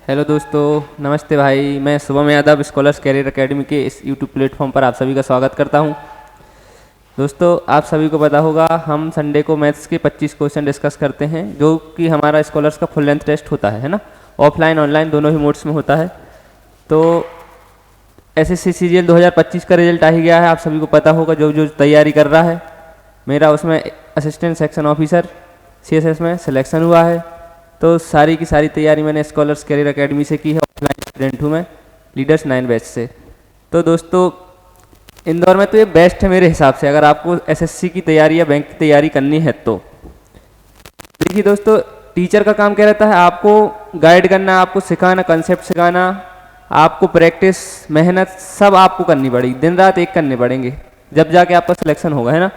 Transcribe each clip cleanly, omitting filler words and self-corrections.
Hello दोस्तों, नमस्ते भाई। मैं Shubham Yadav scholars career academy के इस यूट्यूब प्लेटफॉर्म पर आप सभी का स्वागत करता हूं। दोस्तों, आप सभी को पता होगा हम संडे को मैथ्स के 25 क्वेश्चन डिस्कस करते हैं, जो कि हमारा स्कॉलर्स का फुल लेंथ टेस्ट होता है ना। ऑफलाइन ऑनलाइन दोनों ही मोड्स में होता है। तो एसएससी सीजीएल 2025 का रिजल्ट आ ही गया है, आप सभी को पता होगा। जो जो तैयारी कर रहा है, मेरा उसमें असिस्टेंट सेक्शन ऑफिसर सीएसएस में सिलेक्शन हुआ है। तो सारी की सारी तैयारी मैंने स्कॉलर्स कैरियर एकेडमी से की है। ऑफलाइन स्टूडेंट हूँ मैं, लीडर्स 9 बैच से। तो दोस्तों, इंदौर में तो ये बेस्ट है मेरे हिसाब से, अगर आपको एसएससी की तैयारी या बैंक की तैयारी करनी है तो। देखिए दोस्तों, टीचर का काम क्या रहता है? आपको गाइड करना, आपको सिखाना, कंसेप्ट सिखाना, आपको प्रैक्टिस, मेहनत सब आपको करनी पड़ेगी, दिन रात एक करने पड़ेंगे, जब जाके आपका सिलेक्शन होगा, है ना।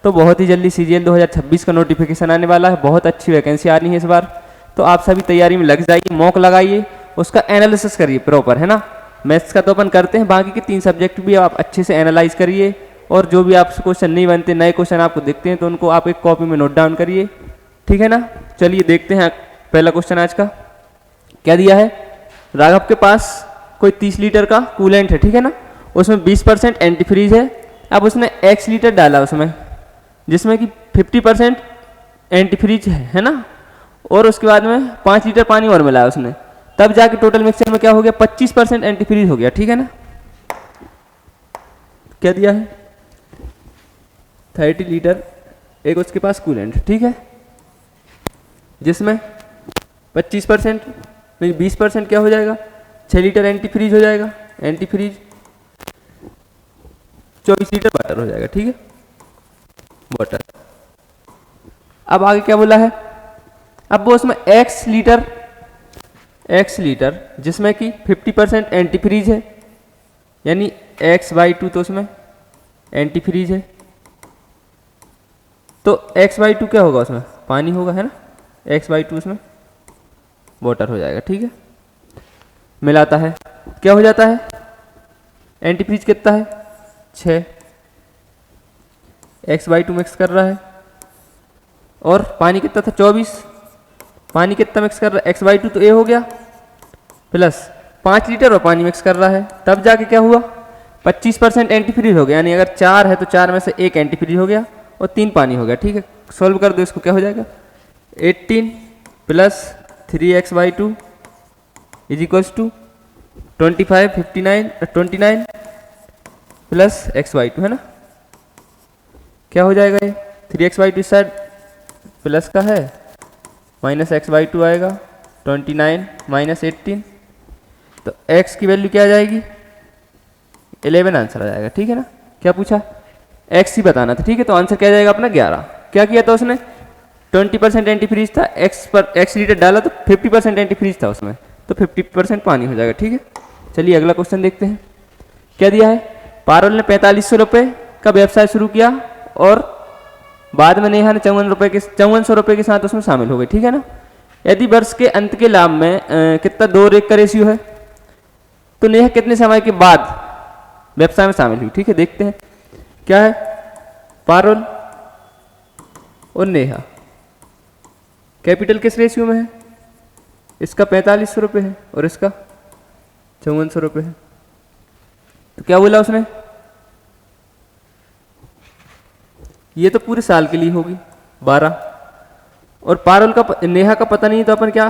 तो बहुत ही जल्दी सीजीएल 2026 का नोटिफिकेशन आने वाला है। बहुत अच्छी वैकेंसी आ रही है इस बार। तो आप सभी तैयारी में लग जाइए, मॉक लगाइए, उसका एनालिसिस करिए प्रॉपर, है ना। मैथ्स का तो अपन करते हैं, बाकी के 3 सब्जेक्ट भी आप अच्छे से एनालाइज करिए। और जो भी आपसे क्वेश्चन नहीं बनते, नए क्वेश्चन आपको दिखते हैं, तो उनको आप एक कॉपी में नोट डाउन करिए, ठीक है ना। चलिए देखते हैं पहला क्वेश्चन आज का। क्या दिया है? राघव के पास कोई 30 लीटर का कूलेंट है, ठीक है ना। उसमें 20% एंटीफ्रीज है। अब उसने x लीटर डाला उसमें, जिसमें कि 50% एंटीफ्रीज है ना। और उसके बाद में 5 लीटर पानी और मिलाया उसने, तब जाके टोटल मिक्सचर में क्या हो गया? 25% एंटीफ्रीज हो गया, ठीक है ना। क्या दिया है? 30 लीटर एक उसके पास कूलेंट, ठीक है, जिसमें 25% नहीं 20% क्या हो जाएगा? 6 लीटर एंटीफ्रीज हो जाएगा। एंटीफ्रीज 24 लीटर वाटर हो जाएगा, ठीक है, वाटर। अब आगे क्या बोला है? अब वो उसमें x लीटर जिसमें कि 50% एंटीफ्रीज है, यानी x/2 तो उसमें एंटीफ्रीज है। तो x/2 क्या होगा? उसमें पानी होगा, है ना। x/2 उसमें वाटर हो जाएगा, ठीक है। मिलाता है, क्या हो जाता है? एंटीफ्रीज कितना है? 6। x/2 मिक्स कर रहा है, और पानी कितना था? 24। पानी कितना मिक्स कर रहा है? x/2 तो a हो गया, प्लस 5 लीटर और पानी मिक्स कर रहा है, तब जाके क्या हुआ? 25% एंटीफ्रीज हो गया। यानी अगर 4 है तो 4 में से 1 एंटीफ्रीज हो गया और 3 पानी हो गया, ठीक है। सॉल्व कर दो इसको, क्या हो जाएगा? 18 plus 3x/2 is equals to 29 plus x/2, है ना। क्या हो जाएगा? ये 3x/2 इस साइड प्लस का है, माइनस x/2 आएगा। 29 माइनस 18, तो x की वैल्यू क्या आ जाएगी? 11 आंसर आ जाएगा, ठीक है ना। क्या पूछा? x ही बताना था, ठीक है। तो आंसर क्या जाएगा अपना? 11। क्या किया था उसने? 20% एंटीफ्रीज था, x लीटर डाला तो 50% एंटीफ्रीज था उसमें, तो 50% पानी हो जाएगा, ठीक है। चलिए अगला क्वेश्चन देखते हैं। क्या दिया है? पारुल ने 4500 रुपये का व्यवसाय शुरू किया और बाद में नेहा ने 5400 रुपये के साथ उसमें शामिल हो गई, ठीक है ना। यदि वर्ष के अंत के लाभ में कितना 2:1 का रेशियो है, तो नेहा कितने समय के बाद व्यवसाय में शामिल हुई, ठीक है। देखते हैं क्या है। पारुल और नेहा कैपिटल किस रेशियो में है? इसका 4500 रुपये है और इसका 5400 रुपये है। तो क्या बोला उसने? ये तो पूरे साल के लिए होगी 12, और पारुल का नेहा का पता नहीं, तो अपन क्या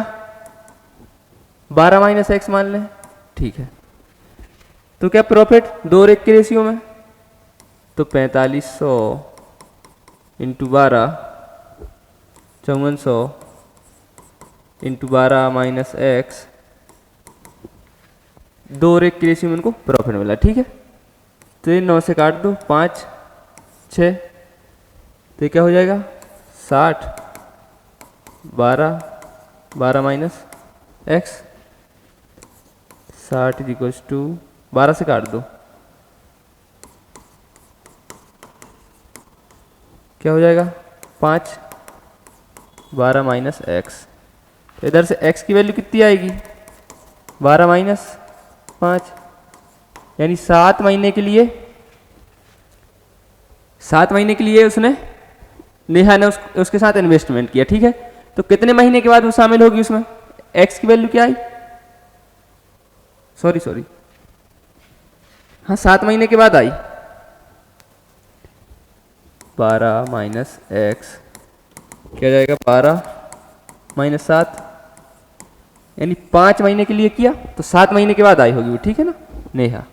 12 माइनस x मान लें, ठीक है। तो क्या प्रॉफिट 2:1 के रेशियो में, तो 4500 इंटू 12 5400 इंटू 12 माइनस x 2:1 के रेशियो में उनको प्रॉफिट मिला, ठीक है। तो ये 9 से काट दो, 5 6, तो क्या हो जाएगा? 60 12 minus x 60 is equals to 12 से काट दो, क्या हो जाएगा? 5 12 माइनस x। तो इधर से x की वैल्यू कितनी आएगी? 12 माइनस 5, यानी 7 महीने के लिए, 7 महीने के लिए उसने नेहा ने उसके साथ इन्वेस्टमेंट किया, ठीक है। तो कितने महीने के बाद वो शामिल होगी उसमें? x की वैल्यू क्या आई? सॉरी, हाँ 7 महीने के बाद आई। 12 माइनस एक्स क्या जाएगा, 12 माइनस 7, यानी 5 महीने के लिए किया तो 7 महीने के बाद आई होगी वो, ठीक है ना नेहा।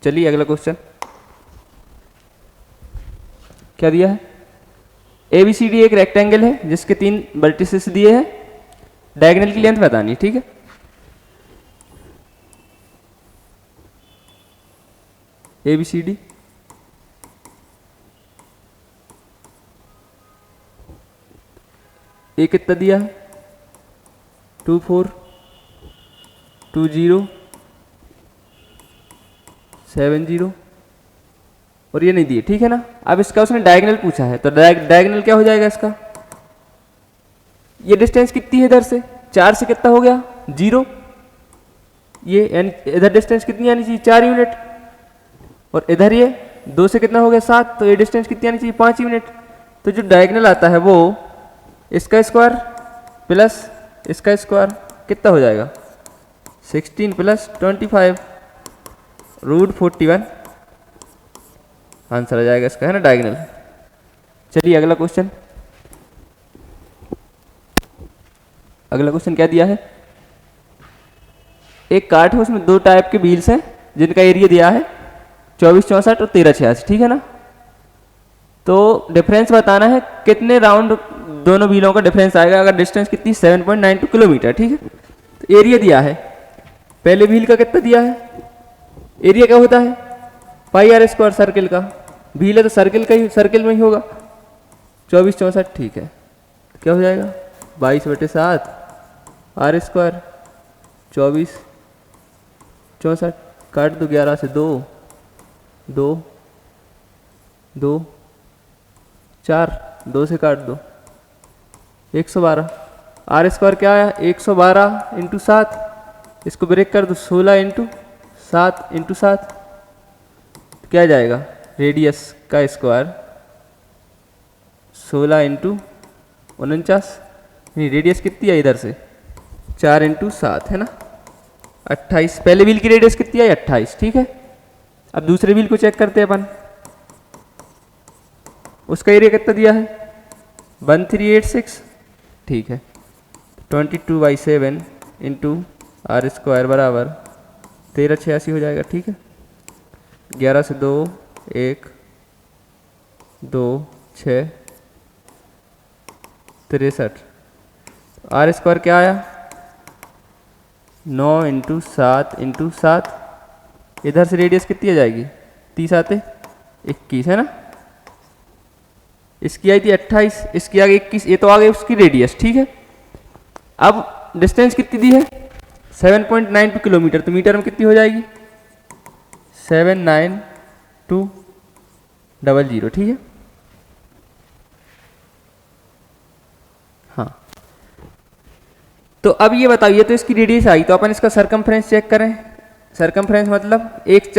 चलिए अगला क्वेश्चन क्या दिया है। ABCD एक रेक्टेंगल है जिसके 3 वर्टिसेस दिए हैं, डायगोनल की लेंथ बतानी है, ठीक है। ABCD ए कितना दिया है, 2 4 2 0 7 0, और ये नहीं दिए, ठीक है ना। अब इसका उसने डायगोनल पूछा है तो डायगोनल क्या हो जाएगा इसका, ये डिस्टेंस कितनी है इधर से, 4 से कितना हो गया 0, ये इधर डिस्टेंस कितनी आनी चाहिए 4 यूनिट, और इधर ये 2 से कितना हो गया 7, तो ये डिस्टेंस कितनी आनी चाहिए 5 यूनिट। तो जो डायगोनल आता है वो इसका स्क्वायर प्लस इसका स्क्वायर कितना हो जाएगा 16 प्लस 25 रूट 41 आंसर आ जाएगा इसका, है ना डायगोनल। चलिए अगला क्वेश्चन, अगला क्वेश्चन क्या दिया है। एक कार्ट है उसमें 2 टाइप के व्हील्स हैं जिनका एरिया दिया है 24 64 और 13 86, ठीक है ना। तो डिफरेंस बताना है कितने राउंड दोनों व्हीलों का डिफरेंस आएगा, अगर डिस्टेंस कितनी 7.92 किलोमीटर, ठीक है। तो एरिया दिया है, पहले व्हील का कितना दिया है, एरिया क्या होता है पाई आर स्क्वायर सर्किल का, व्हील है तो सर्किल में ही होगा 24 64, ठीक है। क्या हो जाएगा 22/7 आर स्क्वायर 24 64, काट दो 11 से 2 2 2 4, 2 से काट दो 112, आर स्क्वायर क्या आया 112 इंटू 7, इसको ब्रेक कर दो 16 इंटू 7 इंटू 7, क्या जाएगा रेडियस का स्क्वायर 16 इंटू 49, नहीं रेडियस कितनी है इधर से 4 इंटू 7, है ना 28। पहले व्हील की रेडियस कितनी आई 28, ठीक है। अब दूसरे व्हील को चेक करते हैं अपन, उसका एरिया कितना दिया है 1386, ठीक है। 22/7 इंटू आर स्क्वायर बराबर 1386 हो जाएगा, ठीक है। 11 से 2 1 2 6 63, आर स्क्वायर क्या आया 9 इंटू 7 इंटू 7, इधर से रेडियस कितनी आ जाएगी 30 आते 21, है ना। इसकी आई थी 28, इसकी आ गई 21, ये तो आ गई उसकी रेडियस, ठीक है। अब डिस्टेंस कितनी दी है 7.92 किलोमीटर, तो मीटर में कितनी हो जाएगी 79200, ठीक है। हाँ तो अब ये बताइए, तो इसकी रेडियस आई तो अपन इसका सरकमफ्रेंस चेक करें। सरकमफ्रेंस मतलब एक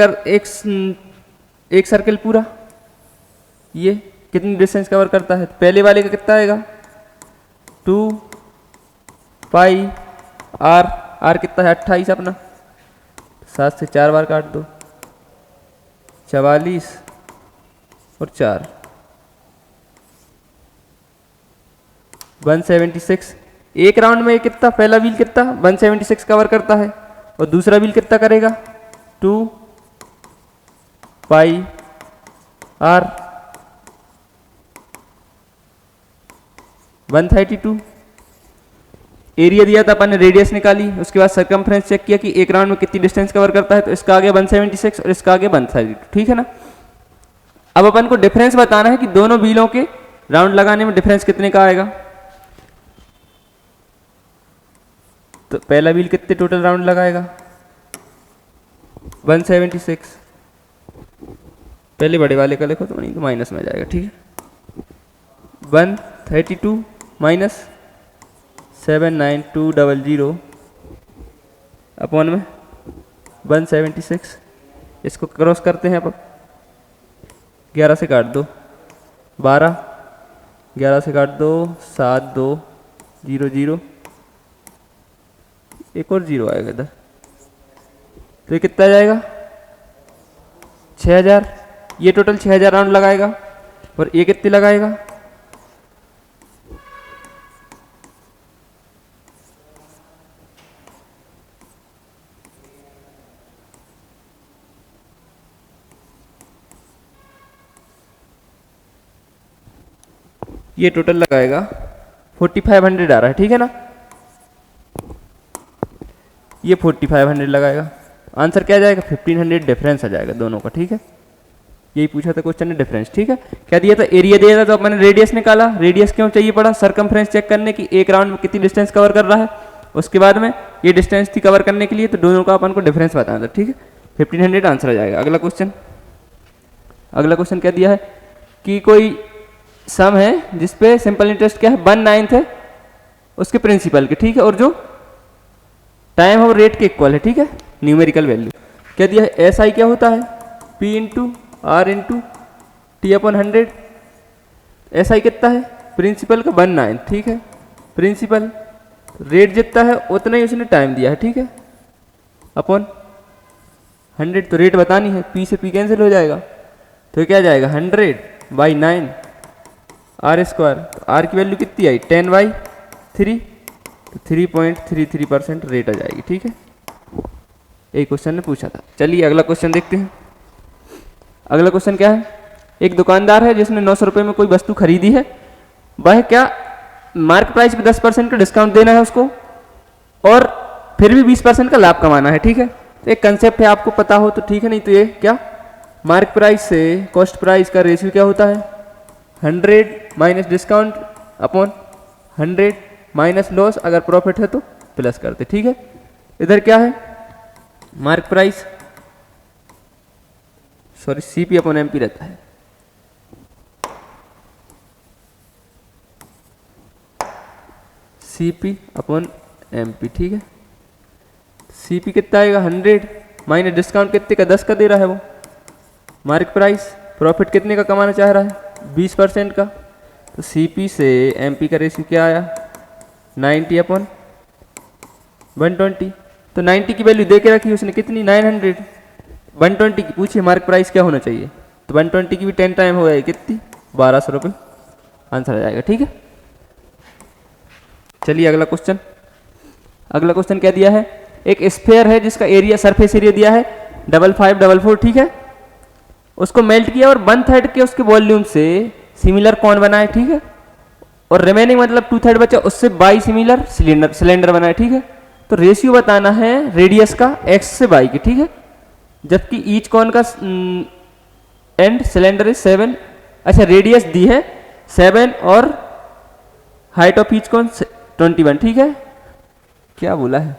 सर्कल पूरा, ये कितनी डिस्टेंस कवर करता है, पहले वाले का कितना आएगा 2 पाई आर कितना है 28 अपना, 7 से 4 बार काट दो 44 और 4 176। एक राउंड में कितना, पहला व्हील कितना 176 कवर करता है और दूसरा व्हील कितना करेगा 2 पाई आर 132। एरिया दिया था अपन ने, रेडियस निकाली, उसके बाद सरकमफ्रेंस चेक किया कि एक राउंड में कितनी डिस्टेंस कवर करता है, तो इसका आगे 176 और इसका आगे 132, ठीक है ना। अब अपन को डिफरेंस बताना है कि दोनों व्हीलों के राउंड लगाने में डिफरेंस कितने का आएगा। तो पहला व्हील कितने टोटल राउंड लगाएगा 176, पहले बड़े वाले का लिखो तो नहीं तो माइनस में आ जाएगा, ठीक है। 132 माइनस 79200 अपॉन में 176, इसको क्रॉस करते हैं अपन, 11 से काट दो 12, 11 से काट दो 7 2 0 0, एक और जीरो आएगा इधर तो ये कितना आ जाएगा 6000। ये टोटल 6000 राउंड लगाएगा और ये कितनी लगाएगा, ये टोटल लगाएगा 4500 आ रहा है, ठीक है ना। ये 4500 लगाएगा, आंसर क्या आ जाएगा 1500 डिफरेंस आ जाएगा दोनों का, ठीक है। यही पूछा था क्वेश्चन ने, डिफरेंस, ठीक है। क्या दिया था, एरिया दिया था तो मैंने रेडियस निकाला। रेडियस क्यों चाहिए पड़ा, सरकमफ्रेंस चेक करने की, एक राउंड में कितनी डिस्टेंस कवर कर रहा है। उसके बाद में ये डिस्टेंस थी कवर करने के लिए, तो दोनों का अपन को डिफरेंस बताना था, ठीक है। 1500 आंसर आ जाएगा। अगला क्वेश्चन, अगला क्वेश्चन क्या दिया है कि कोई सम है जिसपे सिंपल इंटरेस्ट क्या है 1/9 है उसके प्रिंसिपल के, ठीक है, और जो टाइम और रेट के इक्वल है, ठीक है, न्यूमेरिकल वैल्यू। क्या दिया है, एस आई क्या होता है P into R into T upon 100। S I कितना है प्रिंसिपल का 1/9, ठीक है, प्रिंसिपल रेट जितना है उतना ही उसने टाइम दिया है, ठीक है, अपॉन 100। तो रेट बतानी है, P से P कैंसिल हो जाएगा, तो क्या जाएगा 100/9 आर स्क्वायर। तो आर की वैल्यू कितनी आई 10/3, तो 3.33% रेट आ जाएगी, ठीक है। एक क्वेश्चन ने पूछा था। चलिए अगला क्वेश्चन देखते हैं। अगला क्वेश्चन क्या है, एक दुकानदार है जिसने 900 रुपये में कोई वस्तु खरीदी है, वह क्या मार्क प्राइस पे 10% का डिस्काउंट देना है उसको और फिर भी 20% का लाभ कमाना है, ठीक है। तो एक कंसेप्ट है, आपको पता हो तो ठीक है, नहीं तो ये क्या मार्क प्राइस से कॉस्ट प्राइस का रेशियो क्या होता है 100 minus discount upon 100 minus loss, अगर प्रॉफिट है तो प्लस करते, ठीक है। इधर क्या है mark price, sorry CP upon MP रहता है, सीपी अपॉन एमपी, ठीक है। सीपी कितना आएगा 100 माइनस डिस्काउंट कितने का 10 का दे रहा है वो, मार्क प्राइस प्रॉफिट कितने का कमाना चाह रहा है 20% का, तो सीपी से एमपी का रेशियो क्या आया 90 अपॉन 120। तो 90 की वैल्यू दे के रखी उसने कितनी 900, 120 की पूछिए मार्क प्राइस क्या होना चाहिए, तो 120 की भी 10 टाइम हो जाएगी कितनी 1200 रुपये, आंसर आ जाएगा, ठीक है। चलिए अगला क्वेश्चन, अगला क्वेश्चन क्या दिया है, एक स्फेयर है जिसका एरिया सरफेस एरिया दिया है 5544, ठीक है, उसको मेल्ट किया और 1/3 के उसके वॉल्यूम से सिमिलर कौन बनाए, ठीक है, और रिमेनिंग मतलब 2/3 बचा उससे बाई सिमिलर सिलेंडर बनाए, ठीक है। तो रेशियो बताना है रेडियस का x से y की, ठीक है, जबकि ईच कौन का एंड सिलेंडर इज 7, अच्छा रेडियस दी है 7 और हाइट ऑफ ईच कौन 21, ठीक है। क्या बोला है,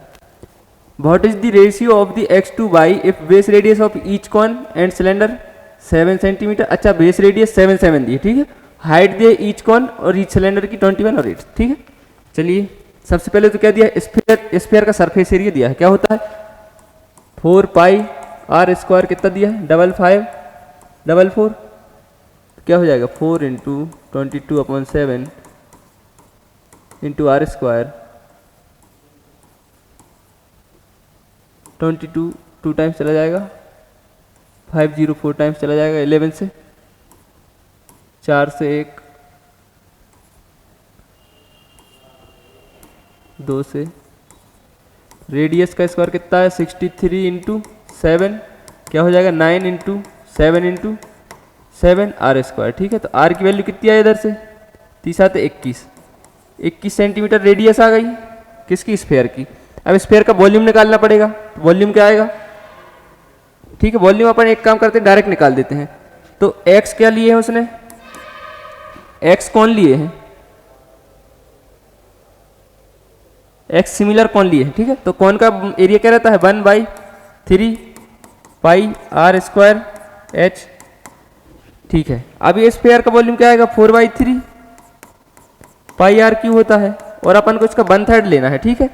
what is the ratio of the x to y if base radius of each cone and cylinder 7 centimetre, अच्छा बेस रेडियस 7 दी है, ठीक है, हाइट दिए ईच कॉन और ईच सिलेंडर की 21 और 8, ठीक है। चलिए सबसे पहले तो क्या दिया है स्फीयर का सरफेस एरिया दिया है, क्या होता है 4 पाई आर स्क्वायर, कितना दिया है 5544, क्या हो जाएगा 4 into 22/7 into R square 22 2 times चला जाएगा, 504 टाइम्स चला जाएगा, 11 से 4 से 1 2 से, रेडियस का स्क्वायर कितना है 63 इंटू 7, क्या हो जाएगा 9 इंटू 7 इंटू 7 आर स्क्वायर, ठीक है। तो आर की वैल्यू कितनी आई इधर से 30 21 सेंटीमीटर रेडियस आ गई किसकी स्फेयर की। अब स्फेयर का वॉल्यूम निकालना पड़ेगा, तो वॉल्यूम क्या आएगा, ठीक है, वॉल्यूम अपन एक काम करते हैं डायरेक्ट निकाल देते हैं। तो एक्स क्या लिए है उसने, एक्स कौन लिए हैं, एक्स सिमिलर कौन लिए हैं, ठीक है। तो कौन का एरिया क्या रहता है 1/3 पाई आर स्क्वायर एच, ठीक है। अब ये स्फेयर का वॉल्यूम क्या आएगा 4/3 पाई आर क्यू होता है, और अपन को इसका 1/3 लेना है, ठीक है।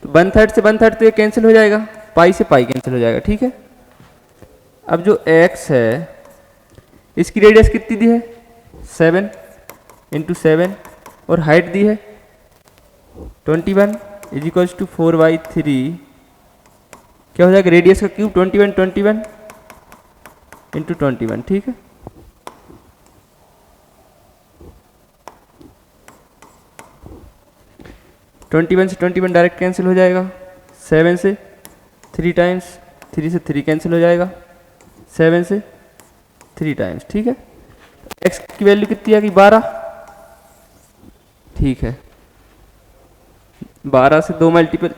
तो 1/3 से 1/3 तो ये कैंसिल हो जाएगा, पाई से पाई कैंसिल हो जाएगा, ठीक है। अब जो x है इसकी रेडियस कितनी दी है 7 इंटू 7 और हाइट दी है 21 इज इक्वल्स टू 4/3 क्या हो जाएगा, रेडियस का क्यूब 21 21 इंटू 21, ठीक है। ट्वेंटी वन से 21 डायरेक्ट कैंसिल हो जाएगा, 7 से 3 टाइम्स, 3 से 3 कैंसिल हो जाएगा, 7 से 3 टाइम्स, ठीक है। x की वैल्यू कितनी आ गई, 12, ठीक है। 12 से 2 मल्टीपल,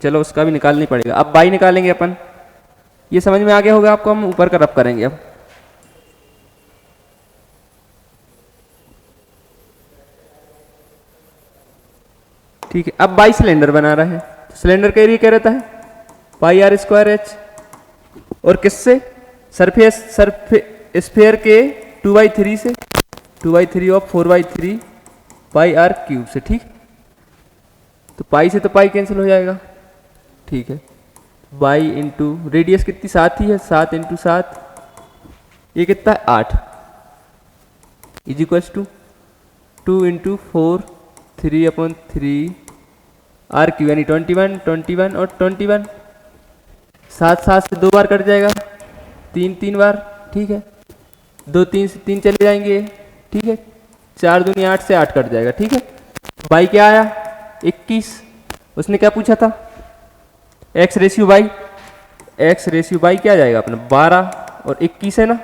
चलो उसका भी निकालना पड़ेगा। अब y निकालेंगे अपन, ये समझ में आ गया होगा आपको, हम ऊपर का रब करेंगे अब। ठीक है, अब बाई सिलेंडर बना रहा है, तो सिलेंडर का एरिया क्या रहता है, पाई आर स्क्वायर एच, और किससे, स्फेयर के 2/3 से, 2/3 ऑफ 4/3 पाई आर क्यूब से, ठीक। तो पाई से तो पाई कैंसिल हो जाएगा, ठीक है। बाई इंटू रेडियस कितनी, 7 ही है, 7 इंटू 7, ये कितना है 8, is equals to 2 into 4 3/3 R cube, यानी 21 21 और 21, 7 7 से 2 बार कट जाएगा, 3 3 बार, ठीक है। 2 3 से 3 चले जाएंगे, ठीक है। 4 दूनी 8 से 8 कट जाएगा, ठीक है। बाई क्या आया 21, उसने क्या पूछा था, x ratio by, x ratio by क्या आ जाएगा अपना 12 और 21 है ना,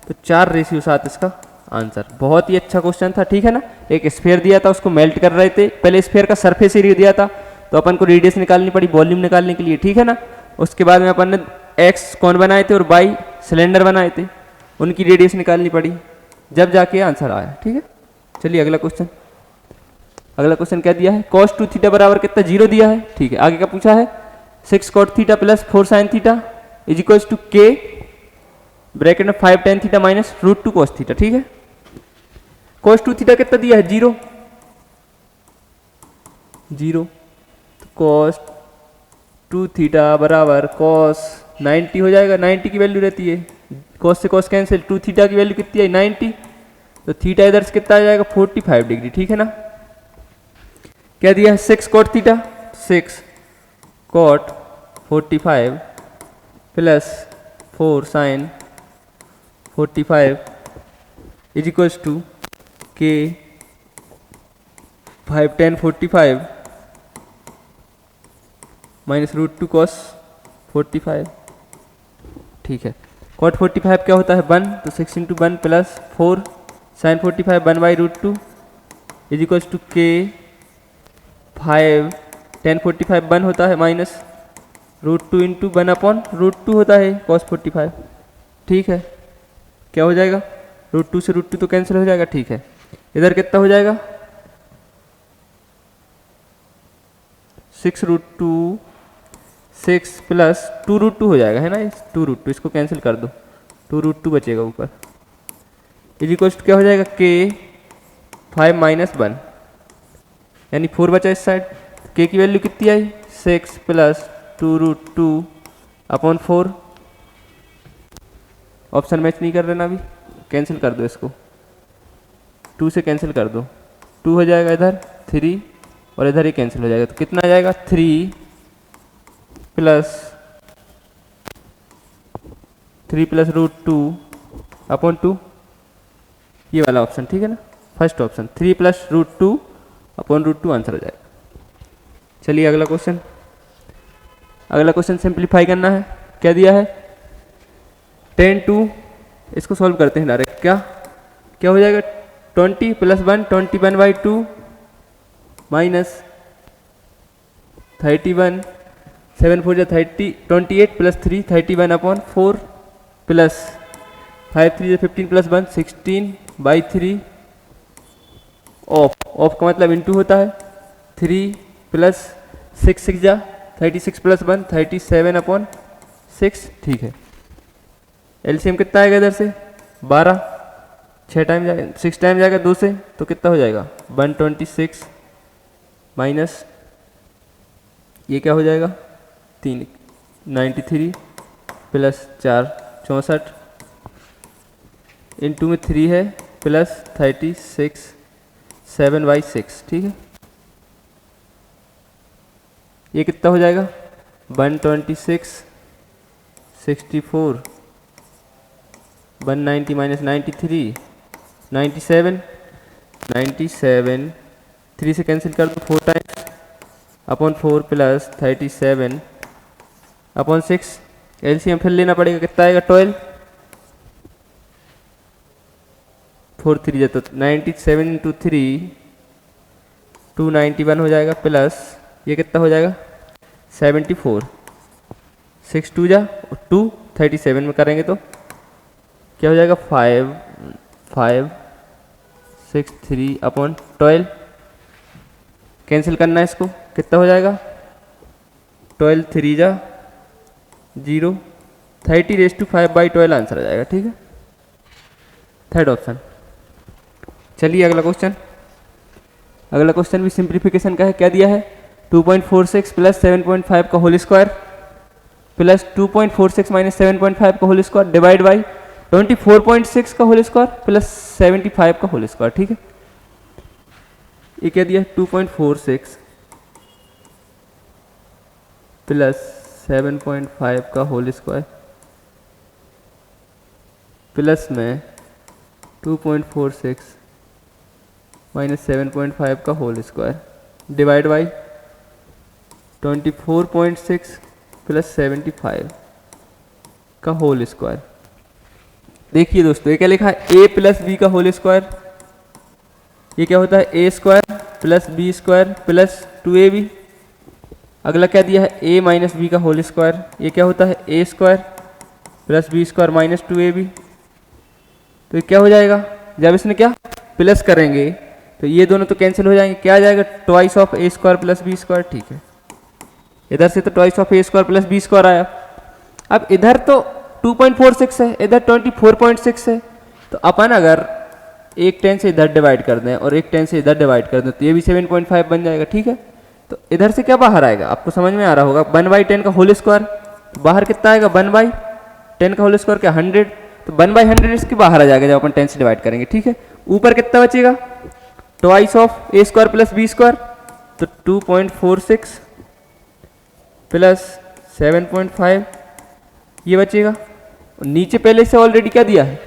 तो 4/7 इसका आंसर। बहुत ही अच्छा क्वेश्चन था, ठीक है ना। एक स्फीयर दिया था, उसको मेल्ट कर रहे थे, पहले स्फीयर का सरफेस एरिया दिया था, तो अपन को रेडियस निकालनी पड़ी वॉल्यूम निकालने के लिए, ठीक है ना। उसके बाद में अपन ने एक्स कौन बनाए थे और बाई सिलेंडर बनाए थे, उनकी रेडियस निकालनी पड़ी, जब जाके आंसर आया, ठीक है। चलिए अगला क्वेश्चन, अगला क्वेश्चन क्या दिया है, cos 2 थीटा बराबर कितना 0 दिया है, ठीक है। आगे क्या पूछा है, 6 cot theta plus 4 sin theta is equals to के ब्रैकेट में 5 tan theta minus √2 cos theta, ठीक है। cos 2 थीटा कितना दिया है 0, 0, तो cos 2 थीटा बराबर cos 90 हो जाएगा, 90 की वैल्यू रहती है, cos से cos कैंसिल, 2 थीटा की वैल्यू कितनी है 90, तो थीटा इधर से कितना आ जाएगा 45 डिग्री, ठीक है ना। क्या दिया है 6 cot theta, 6 cot 45 plus 4 sin 45 is equals to के 5 tan 45 माइनस √2 cos 45, ठीक है। cot 45 क्या होता है 1, तो 6 into 1 plus 4 sin 45 1/√2 is equals to के 5 tan 45 1 होता है माइनस √2 इंटू 1/√2 होता है cos 45, ठीक है। क्या हो जाएगा, √2 से √2 तो कैंसिल हो जाएगा, ठीक है। इधर कितना हो जाएगा 6√2, 6 प्लस 2√2 हो जाएगा, है ना, 2√2, इसको कैंसिल कर दो, 2√2 बचेगा ऊपर, इज इक्वल्स टू क्या हो जाएगा के 5 - 1, यानी 4 बचा इस साइड, के की वैल्यू कितनी आई 6 प्लस 2√2/4, ऑप्शन मैच नहीं कर रहे ना अभी, कैंसिल कर दो इसको, 2 से कैंसिल कर दो, 2 हो जाएगा इधर 3 और इधर ही कैंसिल हो जाएगा, तो कितना आ जाएगा 3 प्लस √2/2, ये वाला ऑप्शन, ठीक है ना, फर्स्ट ऑप्शन 3 प्लस √2/√2 आंसर हो जाएगा। चलिए अगला क्वेश्चन, अगला क्वेश्चन सिंप्लीफाई करना है, क्या दिया है 10/2, इसको सॉल्व करते हैं डायरेक्ट, क्या हो जाएगा 20 + 1 21/2 माइनस 31 7 4 जा 30 28 प्लस 3 31/4 प्लस 5 3 जा 15 प्लस 1 16/3 ऑफ का मतलब इंटू होता है 3 प्लस 6 6 जा 36 प्लस 1 37/6, ठीक है। एलसीएम कितना आएगा इधर से 12, 6 टाइम जाएगा 6 टाइम जाएगा 2 से, तो कितना हो जाएगा 126 माइनस ये क्या हो जाएगा 3 93 प्लस 4 64 इंटू में 3 है प्लस 36 7/6, ठीक है। ये कितना हो जाएगा 126 64, 190 माइनस 93, 97, 97, 3 से कैंसिल कर दो 4 times upon 4 plus 37 upon 6, LCM फिर लेना पड़ेगा, कितना आएगा 12, 4 3 जाए तो 97 इंटू 3 291 हो जाएगा, प्लस ये कितना हो जाएगा 74, 6 2 जा और 2 37 में करेंगे तो क्या हो जाएगा 5 5 6 3 अपॉन 12, कैंसिल करना है इसको, कितना हो जाएगा 12 3 जा 0, 30⁵ आंसर आ जाएगा। ठीक है, थर्ड ऑप्शन। चलिए अगला क्वेश्चन। अगला क्वेश्चन भी सिंप्लीफिकेशन का है। क्या दिया है 2.46 प्लस 7.5 का होल स्क्वायर प्लस 2.46 माइनस 7.5 का होल स्क्वायर डिवाइड बाई 24.6 का होल स्क्वायर प्लस 75 का होल स्क्वायर। ठीक है, ये क्या दिया 2.46 प्लस 7.5 का होल स्क्वायर प्लस में 2.46 माइनस 7.5 का whole square divide by 24.6 plus 75 का होल स्क्वायर। देखिए दोस्तों, ये क्या लिखा है a प्लस बी का होल स्क्वायर, ये क्या होता है a square plus B square plus 2ab। अगला क्या दिया है a माइनस बी का होल स्क्वायर, ये क्या होता है a square plus B square minus 2ab। तो ये क्या हो जाएगा, जब इसने क्या प्लस करेंगे तो ये दोनों तो कैंसिल हो जाएंगे, क्या आ जाएगा twice of a square plus B square. ठीक है, इधर से तो twice of a square plus B square आया। अब इधर तो 2.46 है, इधर 24.6 है, तो अपन अगर एक 10 से इधर डिवाइड कर दें और एक 10 से इधर डिवाइड कर दें तो ये भी 7.5 बन जाएगा। ठीक है, तो इधर से क्या बाहर आएगा, आपको समझ में आ रहा होगा 1/10 का होल स्क्वायर, तो बाहर कितना आएगा 1/10 का होल स्क्वायर क्या 100, तो 1/100 इसके बाहर आ जाएगा जब अपन 10 से डिवाइड करेंगे। ठीक है, ऊपर कितना बचेगा twice of a square plus B square, तो 2.46 प्लस 7.5 ये बचेगा। और नीचे पहले से ऑलरेडी क्या दिया है,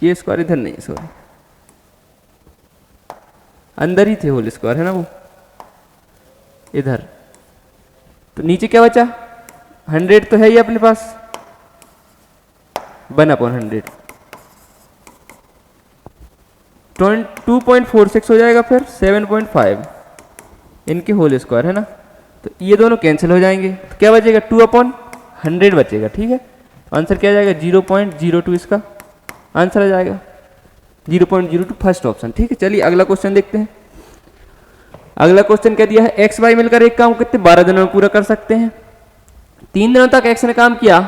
ये स्क्वायर इधर नहीं है, सॉरी अंदर ही थे होल स्क्वायर है ना वो इधर, तो नीचे क्या बचा 100 तो है ही अपने पास 1/100, 2.46 हो जाएगा फिर 7.5 इनके होल स्क्वायर है ना, तो ये दोनों कैंसिल हो जाएंगे, तो क्या बचेगा 2/100 बचेगा। ठीक है, आंसर क्या आ जाएगा 0.02 इसका आंसर आ जाएगा 0.02 फर्स्ट ऑप्शन। ठीक है, चलिए अगला क्वेश्चन देखते हैं। अगला क्वेश्चन क्या दिया है एक्स वाई मिलकर एक काम कितने 12 दिनों में पूरा कर सकते हैं। 3 दिनों तक एक्स ने काम किया,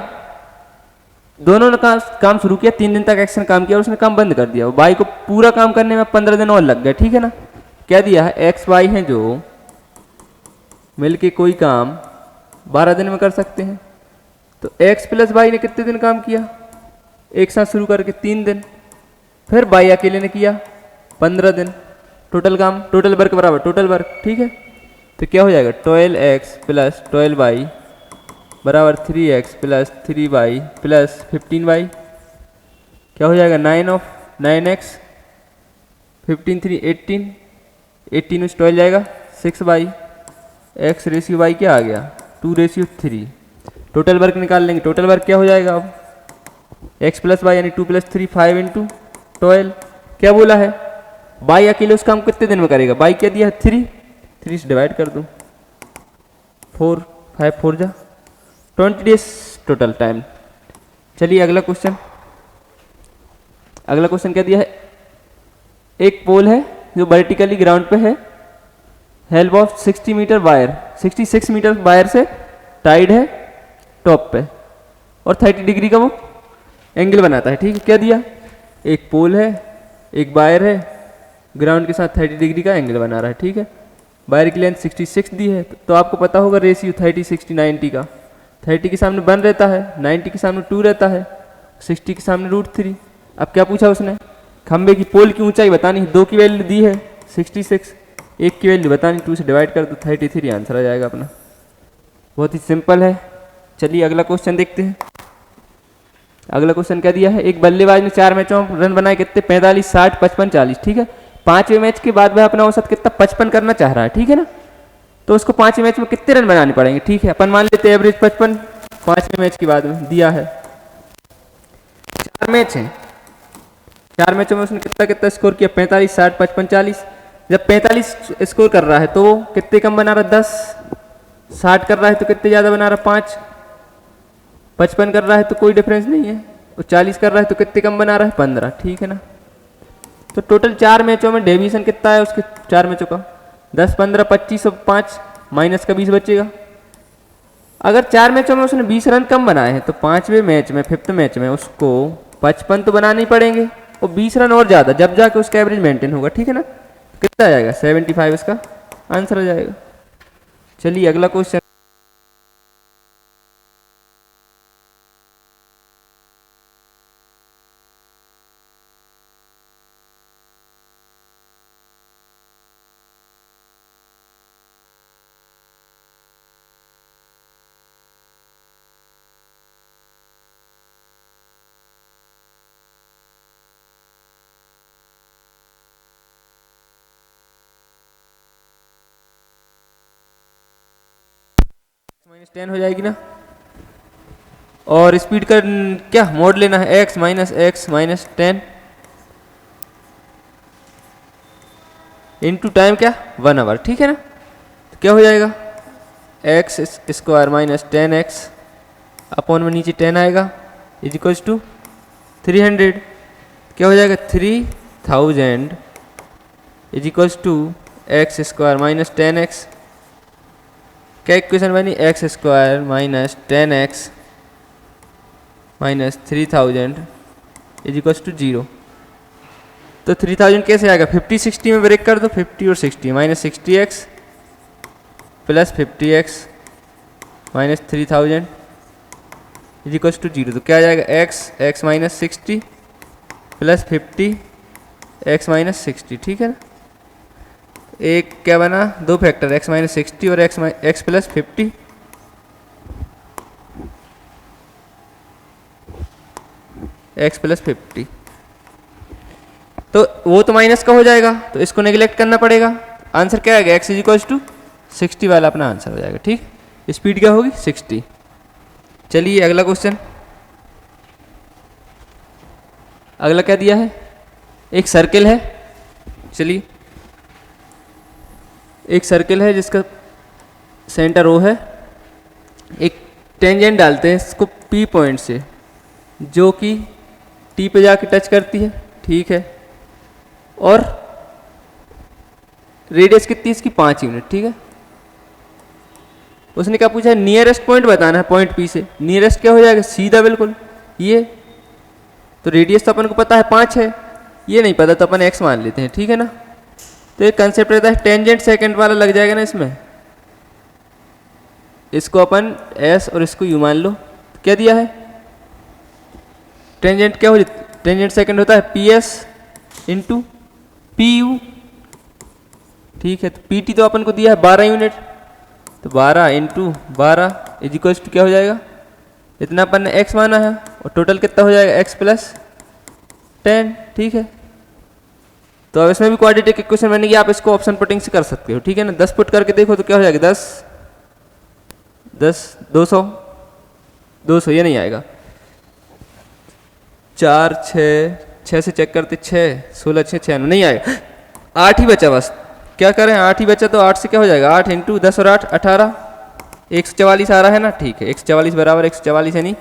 दोनों ने काम शुरू किया, 3 दिन तक एक्स ने काम किया और उसने काम बंद कर दिया, वाई को पूरा काम करने में 15 दिन और लग गए। ठीक है ना, क्या दिया है एक्स वाई है जो मिलके कोई काम 12 दिन में कर सकते हैं, तो एक्स प्लस वाई ने कितने दिन काम किया, एक साथ शुरू करके 3 दिन, फिर वाई अकेले ने किया 15 दिन, टोटल काम टोटल वर्क बराबर टोटल वर्क। ठीक है, तो क्या हो जाएगा 12x प्लस 12y बराबर 3x plus 3y plus 15y, क्या हो जाएगा 9x 15 3 18, 18 में 12 जाएगा 6y, x रेशियो y क्या आ गया 2:3। टोटल वर्क निकाल लेंगे, टोटल वर्क क्या हो जाएगा अब x प्लस वाई यानी 2 प्लस 3 5 इंटू 12। क्या बोला है y अकेले उस काम कितने दिन में करेगा, y क्या दिया है 3 से डिवाइड कर दो 4 5 4 जा 20 डेज टोटल टाइम। चलिए अगला क्वेश्चन। अगला क्वेश्चन क्या दिया है एक पोल है जो वर्टिकली ग्राउंड पे है, help of 60 metre wire 66 metre wire से टाइड है टॉप पे और 30 डिग्री का वो एंगल बनाता है। ठीक है, क्या दिया एक पोल है एक वायर है ग्राउंड के साथ 30 डिग्री का एंगल बना रहा है। ठीक है, वायर की लेंथ 66 दी है, तो आपको पता होगा रेशियो 30 60 90 का, 30 के सामने 1 रहता है, 90 के सामने 2 रहता है, 60 के सामने √3। अब क्या पूछा उसने खंबे की पोल की ऊंचाई बतानी है, 2 की वैल्यू दी है 66, 1 की वैल्यू बतानी 2 से डिवाइड कर दो 33 आंसर आ जाएगा अपना। बहुत ही सिंपल है, चलिए अगला क्वेश्चन देखते हैं। अगला क्वेश्चन क्या दिया है, एक बल्लेबाज ने 4 मैचों में रन बनाए कितने, 45, 60, 55, 40। ठीक है, 5वें मैच के बाद वह अपना औसत कितना 55 करना चाह रहा है। ठीक है ना, तो उसको 5वें मैच में कितने रन बनाने पड़ेंगे। ठीक है, अपन मान लेते हैं एवरेज 55 5वें मैच के बाद में दिया है। 4 मैच हैं, 4 मैचों में उसने कितना कितना स्कोर किया, 45, 60, 55, 40। जब 45 स्कोर कर रहा है तो वो कितने कम बना रहा है, 10। 60 कर रहा है तो कितने ज़्यादा बना रहा है, 5। 55 कर रहा है तो कोई डिफरेंस नहीं है, और 40 कर रहा है तो कितने कम बना रहा है, 15। ठीक है ना, तो टोटल 4 मैचों में डेविएशन कितना है उसके 4 मैचों का, 10, 15, 25 और 5 माइनस का 20 बचेगा। अगर 4 मैचों में उसने 20 रन कम बनाए हैं तो 5वें मैच में 5th मैच में उसको 55 तो बनाने ही पड़ेंगे, और 20 रन और ज़्यादा, जब जाके उसका एवरेज मेंटेन होगा। ठीक है ना, तो कितना आ जाएगा, 75 इसका आंसर हो जाएगा। चलिए अगला क्वेश्चन। -10 हो जाएगी ना, और स्पीड का क्या मोड लेना है, x माइनस 10 इंटू टाइम क्या 1 आवर। ठीक है ना, तो क्या हो जाएगा, x square minus 10x upon में नीचे 10 आएगा इज इक्वल्स टू 300। क्या हो जाएगा, 3000 is equals to X square minus 10x। क्या इक्वेशन बनी, X square minus 10x minus 3000 is equals to 0। तो 3000 कैसे आएगा, 50 60 में ब्रेक कर दो, 50 और 60 minus 60x plus 50x minus 3000 is equals to 0। तो क्या आ जाएगा, x minus 60 plus 50 x minus 60। ठीक है ना, एक क्या बना, दो फैक्टर x माइनस 60 और x प्लस 50। x प्लस 50, तो वो तो माइनस का हो जाएगा, तो इसको नेग्लेक्ट करना पड़ेगा। आंसर क्या आएगा, x इज इक्वल्स टू 60 वाला अपना आंसर हो जाएगा। ठीक, स्पीड क्या होगी 60। चलिए अगला क्वेश्चन। अगला क्या दिया है, एक सर्किल है। चलिए, एक सर्किल है जिसका सेंटर O है, एक टेंजेंट डालते हैं इसको P पॉइंट से, जो कि T पे जाके टच करती है। ठीक है, और रेडियस कितनी इसकी 5 यूनिट। ठीक है, उसने क्या पूछा है, नियरेस्ट पॉइंट बताना है पॉइंट P से। नियरेस्ट क्या हो जाएगा, सीधा बिल्कुल ये, तो रेडियस तो अपन को पता है 5 है, ये नहीं पता तो अपन x मान लेते हैं। ठीक है ना, तो एक कंसेप्ट रहता है टेंजेंट सेकंड वाला लग जाएगा ना इसमें, इसको अपन s और इसको u मान लो। तो क्या दिया है, टेंजेंट क्या हो जाता है, टेंजेंट सेकंड होता है PS इंटू PU। ठीक है, तो PT तो अपन को दिया है 12 यूनिट, तो 12 इंटू 12 इज इक्वल्स टू क्या हो जाएगा, इतना अपन ने x माना है, और टोटल कितना हो जाएगा x प्लस 10। ठीक है, तो अब इसमें भी क्वाड्रेटिक इक्वेशन बनेगी, आप इसको ऑप्शन पुटिंग से कर सकते हो। ठीक है ना, 10 पुट करके देखो तो क्या हो जाएगा, 10 200 ये नहीं आएगा, 4 6 से चेक करते 6 16 6 6 नहीं आएगा, 8 ही बचा बस। क्या करें, 8 ही बचा, तो 8 से क्या हो जाएगा, 8 इंटू 10 और 8 18 144 आ रहा है ना। ठीक है, 144 बराबर 144 यानी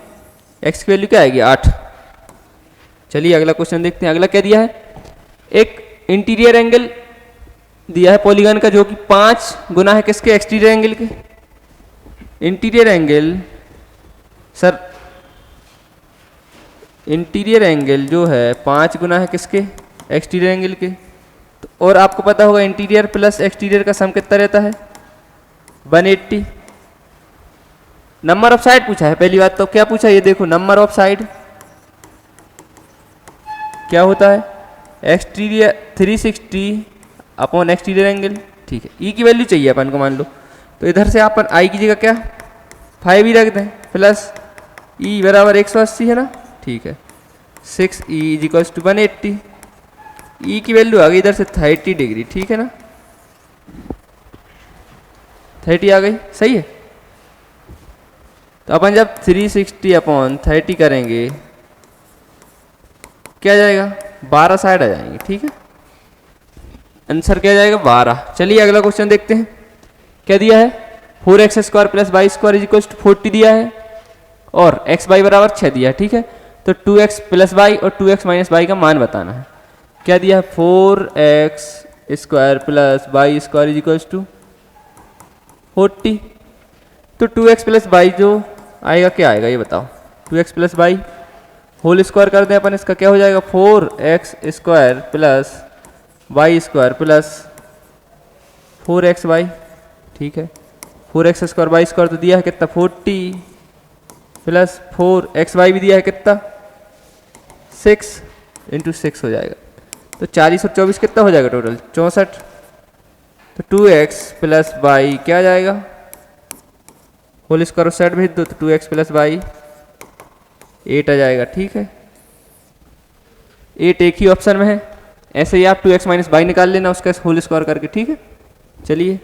x की वैल्यू क्या आएगी, 8। चलिए अगला क्वेश्चन देखते हैं। अगला क्या दिया है, एक इंटीरियर एंगल दिया है पॉलीगन का, जो कि 5 गुना है किसके, एक्सटीरियर एंगल के। Interior angle sir, interior angle जो है 5 गुना है किसके, एक्सटीरियर एंगल के। तो और आपको पता होगा इंटीरियर प्लस एक्सटीरियर का सम कितना रहता है, 180। नंबर ऑफ साइड पूछा है पहली बात, तो क्या पूछा ये देखो, नंबर ऑफ साइड क्या होता है, एक्सटीरियर 360 अपॉन एक्सटीरियर एंगल। ठीक है, ई की वैल्यू चाहिए अपन को मान लो, तो इधर से अपन आई की जगह क्या 5 ही रख दें प्लस ई बराबर 180 है ना, ठीक है। 6e इज इक्वल्स टू 180, ई की वैल्यू आ गई इधर से 30 डिग्री, ठीक है ना, 30 आ गई, सही है। तो अपन जब 360/30 करेंगे क्या जाएगा, 12 साइड आ जाएंगे, ठीक है। आंसर क्या जाएगा 12। चलिए अगला क्वेश्चन देखते हैं क्या दिया है। 4x² plus y² is equals to 40 दिया है और x y बराबर 6 दिया है, ठीक है। तो 2x प्लस y और 2x माइनस y का मान बताना है। क्या दिया है 4x² plus y² is equals to 40। तो 2x प्लस y जो आएगा क्या आएगा ये बताओ, 2x plus y whole square कर दें अपन, इसका क्या हो जाएगा 4x² plus y² plus 4xy, ठीक है। 4x² y² तो दिया है कितना 40 प्लस 4xy भी दिया है कितना 6 इंटू 6 हो जाएगा। तो 40 और 24 कितना हो जाएगा टोटल 64। तो 2x प्लस y क्या जाएगा, होल स्क्वायर साइड भेज दो तो 2x प्लस y 8 आ जाएगा, ठीक है। 8 एक ही ऑप्शन में है, ऐसे ही आप 2x माइनस y निकाल लेना उसका होल स्क्वायर करके, ठीक है। चलिए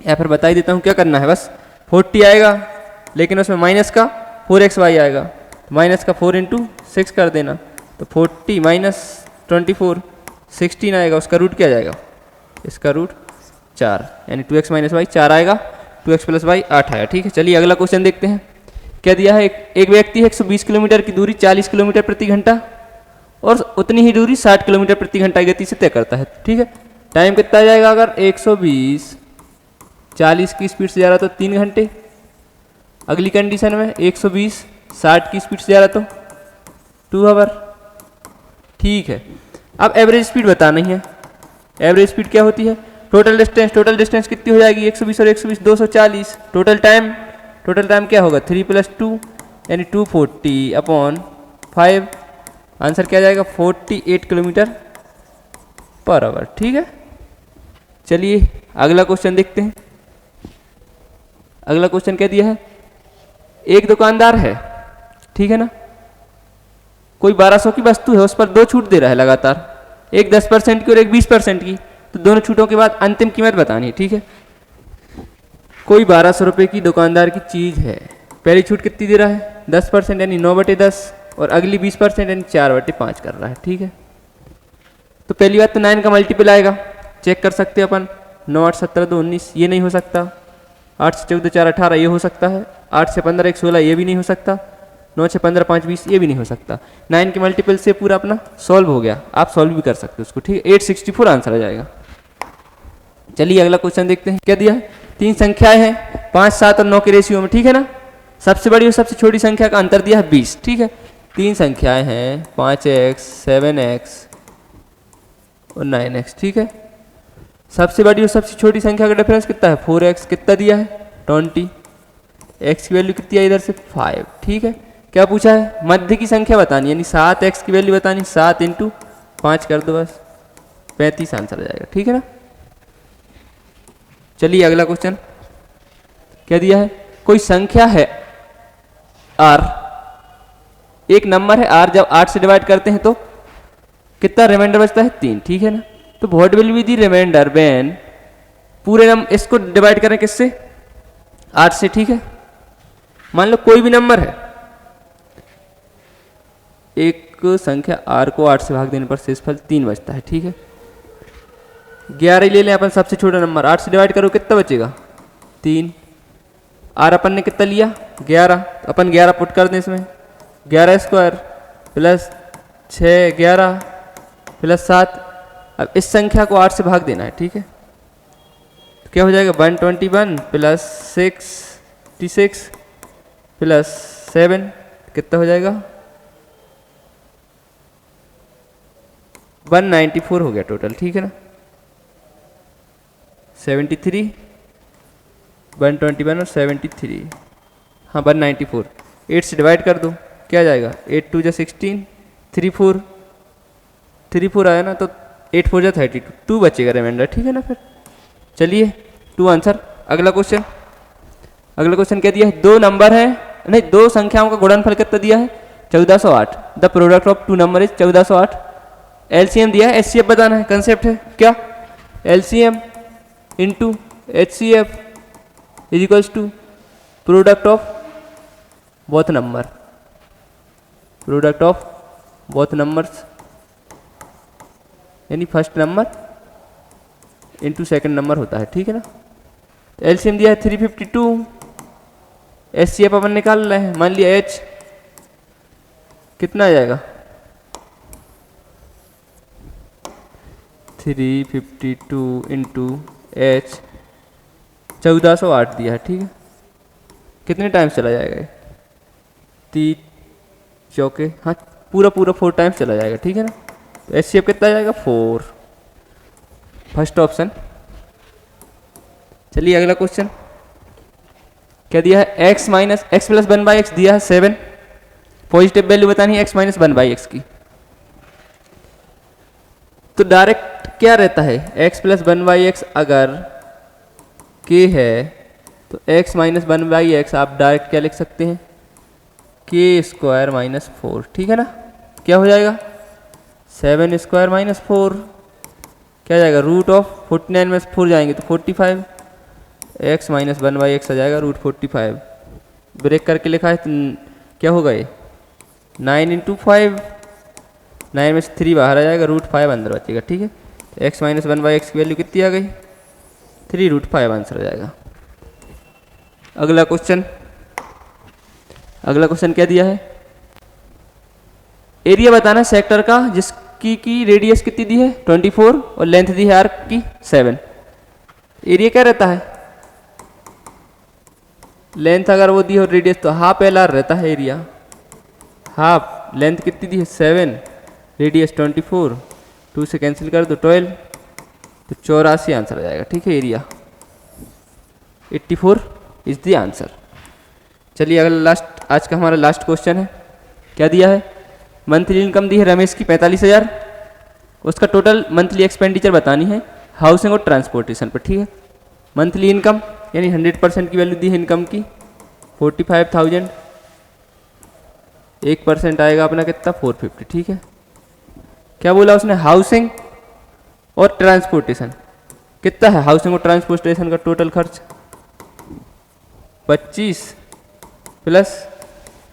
या फिर बता ही देता हूँ क्या करना है, बस 40 आएगा लेकिन उसमें माइनस का 4xy आएगा, माइनस का 4 इंटू 6 कर देना, तो 40 माइनस 24 16 आएगा, उसका रूट क्या जाएगा, इसका रूट 4, यानी 2x माइनस y 4 आएगा, 2x प्लस y 8 आएगा, ठीक है। चलिए अगला क्वेश्चन देखते हैं क्या दिया है। एक व्यक्ति 120 किलोमीटर की दूरी 40 किलोमीटर प्रति घंटा और उतनी ही दूरी 60 किलोमीटर प्रति घंटा की गति से तय करता है, ठीक है। टाइम कितना आ जाएगा, अगर 120 40 की स्पीड से जा रहा तो 3 घंटे, अगली कंडीशन में 120 60 की स्पीड से जा रहा तो 2 आवर, ठीक है। अब एवरेज स्पीड बतानी है। एवरेज स्पीड क्या होती है, टोटल डिस्टेंस कितनी हो जाएगी 120 और 120 240, टोटल टाइम क्या होगा 3 + 2 यानी 240/5, आंसर क्या जाएगा 48 किलोमीटर पर आवर, ठीक है। चलिए अगला क्वेश्चन देखते हैं। अगला क्वेश्चन क्या दिया है, एक दुकानदार है, ठीक है ना, कोई 1200 की वस्तु है, उस पर 2 छूट दे रहा है लगातार, एक 10% की और एक 20% की, तो दोनों छूटों के बाद अंतिम कीमत बतानी है, ठीक है। कोई 1200 रुपये की दुकानदार की चीज़ है, पहली छूट कितनी दे रहा है 10% यानी 9/10 और अगली 20% यानी 4/5 कर रहा है, ठीक है। तो पहली बात तो 9 का मल्टीपल आएगा, चेक कर सकते हैं अपन, 9 8 17 2 19 ये नहीं हो सकता, 8 से 14 4 18 ये हो सकता है, 8 से 15 1 16 ये भी नहीं हो सकता, 9 से 15 5 20 ये भी नहीं हो सकता। 9 के मल्टीपल से पूरा अपना सॉल्व हो गया, आप सॉल्व भी कर सकते हो उसको, ठीक है। 864 आंसर आ जाएगा। चलिए अगला क्वेश्चन देखते हैं क्या दिया है। 3 संख्याएं हैं 5 7 और 9 के रेशियो में, ठीक है ना। सबसे बड़ी और सबसे छोटी संख्या का अंतर दिया है 20, ठीक है। 3 संख्याएं हैं 5x 7x और 9x, ठीक है। सबसे बड़ी और सबसे छोटी संख्या का डिफरेंस कितना है 4x, कितना दिया है 20, x की वैल्यू कितनी है इधर से 5, ठीक है। क्या पूछा है मध्य की संख्या बतानी, यानी 7x की वैल्यू बतानी, 7 × 5 कर दो बस 35 आंसर आ जाएगा, ठीक है ना। चलिए अगला क्वेश्चन क्या दिया है, कोई संख्या है r, एक नंबर है r, जब 8 से डिवाइड करते हैं तो कितना रिमाइंडर बचता है 3, ठीक है ना। तो what will be the reminder when, पूरे नंबर इसको डिवाइड करें किससे 8 से, ठीक है। मान लो कोई भी नंबर है, एक संख्या r को 8 से भाग देने पर शेषफल 3 बचता है, ठीक है। 11 ले लें अपन, सबसे छोटा नंबर, 8 से डिवाइड करो कितना बचेगा 3, r अपन ने कितना लिया 11, तो अपन 11 पुट कर दें इसमें, 11² प्लस 6 11 प्लस 7। अब इस संख्या को 8 से भाग देना है, ठीक है। तो क्या हो जाएगा 121 प्लस 66 प्लस 7 कितना हो जाएगा 194 हो गया टोटल, ठीक है ना। 73 121 और 73, हाँ 194, 8 से डिवाइड कर दो क्या जाएगा 8 2 जा 16, 3 4 आया ना, तो 8 4 जा 32, 2 बचेगा रिमाइंडर, ठीक है ना। फिर चलिए 2 आंसर। अगला क्वेश्चन अगला क्वेश्चन क्या दिया है, दो नंबर है, नहीं दो संख्याओं का गुणनफल कितना दिया है 1408। The product of two number is 1408। LCM दिया है, एचसीएफ बताना है, कंसेप्ट है क्या, LCM into HCF is equals to product of both number, product of both numbers यानी first number into second number होता है, ठीक है ना। एलसीएम दिया है 352, एचसीएफ अपन निकाल रहे हैं, मान लिया एच कितना आ जाएगा 352 इंटू एच 1408 दिया है, ठीक है। कितने टाइम्स चला जाएगा ये, 3 चौके, हाँ पूरा 4 टाइम्स चला जाएगा, ठीक है ना। तो एचसीएफ कितना आ जाएगा 4, फर्स्ट ऑप्शन। चलिए अगला क्वेश्चन क्या दिया है, x minus x plus 1/x दिया है 7, पॉजिटिव वैल्यू बतानी है x माइनस 1/x की। तो डायरेक्ट क्या रहता है, x प्लस 1/x अगर k है तो x माइनस 1/x आप डायरेक्ट क्या लिख सकते हैं, k स्क्वायर माइनस 4, ठीक है ना। क्या हो जाएगा 7 स्क्वायर माइनस 4 क्या जाएगा, रूट ऑफ 49 में 4 जाएंगे तो 45, x माइनस 1/x आ जाएगा रूट 45। ब्रेक करके लिखा है तो क्या होगा ये 9 इंटू 5, 9 में से 3 बाहर आ जाएगा, रूट 5 अंदर बचेगा, ठीक है। तो x माइनस 1/x की वैल्यू कितनी आ गई 3 रूट 5 आंसर आ जाएगा। अगला क्वेश्चन, अगला क्वेश्चन क्या दिया है, एरिया बताना सेक्टर का जिसकी की रेडियस कितनी दी है 24 और लेंथ दी है आर्क की 7। एरिया क्या रहता है, लेंथ अगर वो दी हो रेडियस तो हाफ एल आर रहता है एरिया, हाफ लेंथ कितनी दी है 7, रेडियस 24, 2 से कैंसिल कर दो 12, तो 84 आंसर आ जाएगा, ठीक है। Area 84 is the answer. चलिए अगला लास्ट, आज का हमारा लास्ट क्वेश्चन है, क्या दिया है, मंथली इनकम दी है रमेश की 45,000, उसका टोटल मंथली एक्सपेंडिचर बतानी है हाउसिंग और ट्रांसपोर्टेशन पर, ठीक है। मंथली इनकम यानी 100% की वैल्यू दी है इनकम की 45,000, 1% आएगा अपना कितना 450, ठीक है। क्या बोला उसने, हाउसिंग और ट्रांसपोर्टेशन कितना है, हाउसिंग और ट्रांसपोर्टेशन का टोटल खर्च 25 प्लस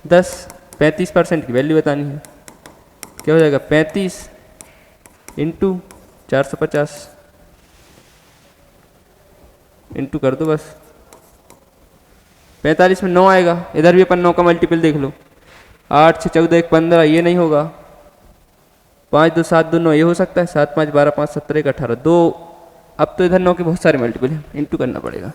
10, 35% की वैल्यू बतानी है, क्या हो जाएगा 35 इंटू 450 इंटू कर दो बस, 45 में 9 आएगा, इधर भी अपन 9 का मल्टीपल देख लो, 8 6 14 1 15, ये नहीं होगा, 5 2 7 2 9 ये हो सकता है, 7 5 12 5 17 1 18 2, अब तो इधर 9 के बहुत सारे मल्टीपल हैं, इंटू करना पड़ेगा।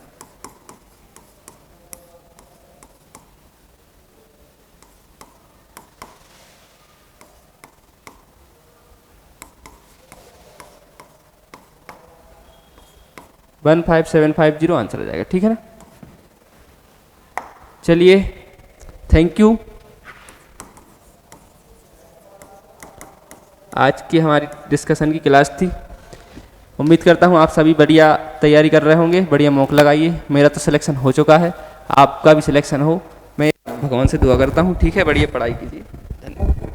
वन 5750 आंसर आ जाएगा, ठीक है ना। चलिए थैंक यू। आज की हमारी डिस्कशन की क्लास थी, उम्मीद करता हूँ आप सभी बढ़िया तैयारी कर रहे होंगे, बढ़िया मॉक लगाइए। मेरा तो सिलेक्शन हो चुका है, आपका भी सिलेक्शन हो, मैं भगवान से दुआ करता हूँ, ठीक है। बढ़िया पढ़ाई कीजिए।